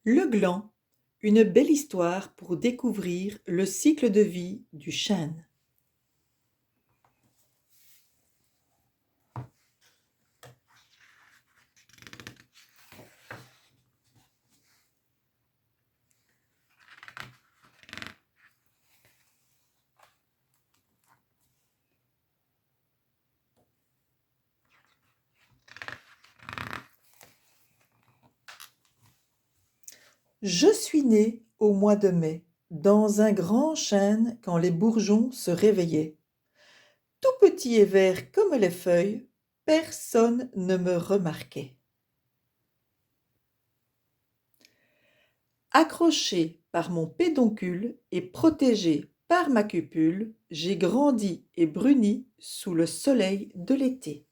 Le gland, une belle histoire pour découvrir le cycle de vie du chêne. Je suis né au mois de mai, dans un grand chêne quand les bourgeons se réveillaient. Tout petit et vert comme les feuilles, personne ne me remarquait. Accroché par mon pédoncule et protégé par ma cupule, j'ai grandi et bruni sous le soleil de l'été.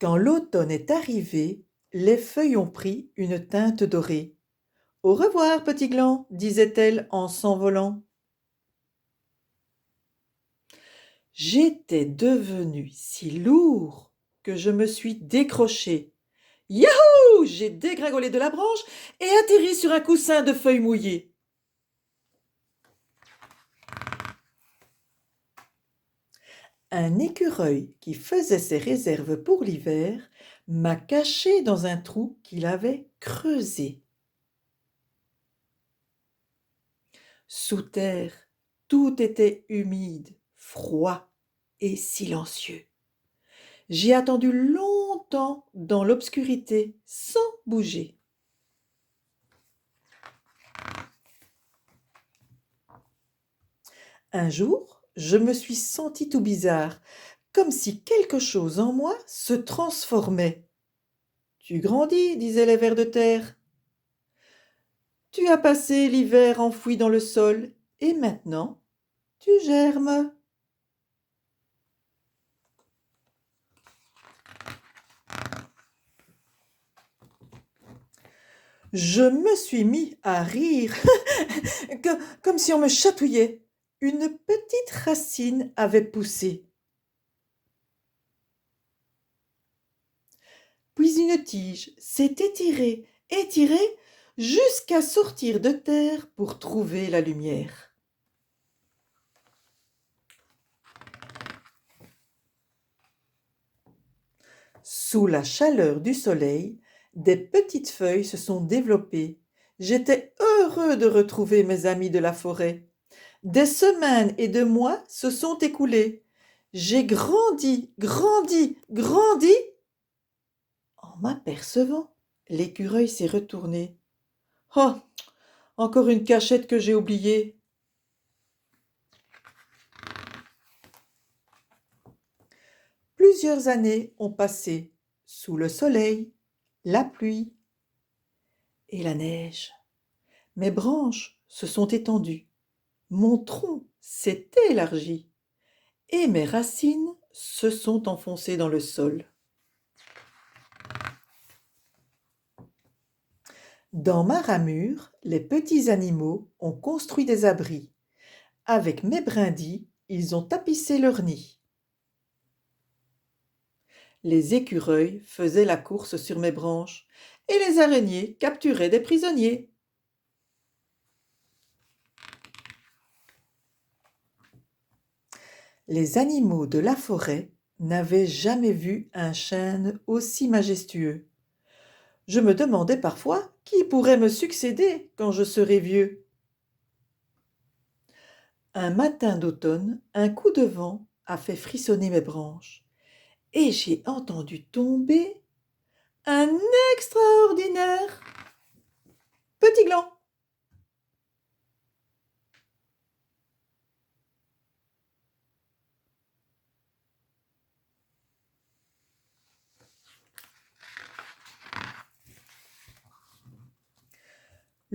Quand l'automne est arrivé, les feuilles ont pris une teinte dorée. Au revoir, petit gland, disait-elle en s'envolant. J'étais devenu si lourd que je me suis décroché. Yahou! J'ai dégringolé de la branche et atterri sur un coussin de feuilles mouillées. Un écureuil qui faisait ses réserves pour l'hiver m'a caché dans un trou qu'il avait creusé. Sous terre, tout était humide, froid et silencieux. J'ai attendu longtemps dans l'obscurité sans bouger. Un jour, je me suis sentie tout bizarre, comme si quelque chose en moi se transformait. Tu grandis, disaient les vers de terre. Tu as passé l'hiver enfoui dans le sol, et maintenant, tu germes. Je me suis mis à rire, comme si on me chatouillait. Une petite racine avait poussé. Puis une tige s'est étirée, étirée, jusqu'à sortir de terre pour trouver la lumière. Sous la chaleur du soleil, des petites feuilles se sont développées. J'étais heureux de retrouver mes amis de la forêt. Des semaines et des mois se sont écoulés. J'ai grandi, grandi, grandi. En m'apercevant, l'écureuil s'est retourné. Oh, encore une cachette que j'ai oubliée. Plusieurs années ont passé sous le soleil, la pluie et la neige. Mes branches se sont étendues, mon tronc s'est élargi et mes racines se sont enfoncées dans le sol. Dans ma ramure, les petits animaux ont construit des abris. Avec mes brindilles, ils ont tapissé leur nid. Les écureuils faisaient la course sur mes branches et les araignées capturaient des prisonniers. Les animaux de la forêt n'avaient jamais vu un chêne aussi majestueux. Je me demandais parfois qui pourrait me succéder quand je serai vieux. Un matin d'automne, un coup de vent a fait frissonner mes branches et j'ai entendu tomber un extraordinaire petit gland.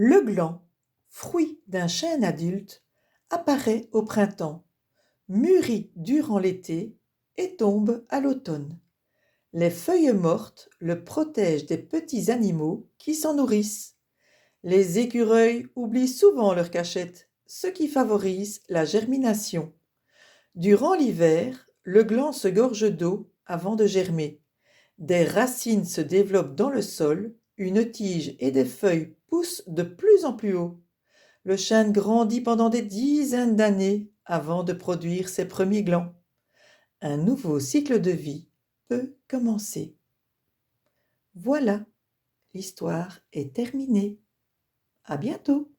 Le gland, fruit d'un chêne adulte, apparaît au printemps, mûrit durant l'été et tombe à l'automne. Les feuilles mortes le protègent des petits animaux qui s'en nourrissent. Les écureuils oublient souvent leur cachette, ce qui favorise la germination. Durant l'hiver, le gland se gorge d'eau avant de germer. Des racines se développent dans le sol, une tige et des feuilles poussent de plus en plus haut. Le chêne grandit pendant des dizaines d'années avant de produire ses premiers glands. Un nouveau cycle de vie peut commencer. Voilà, l'histoire est terminée. À bientôt.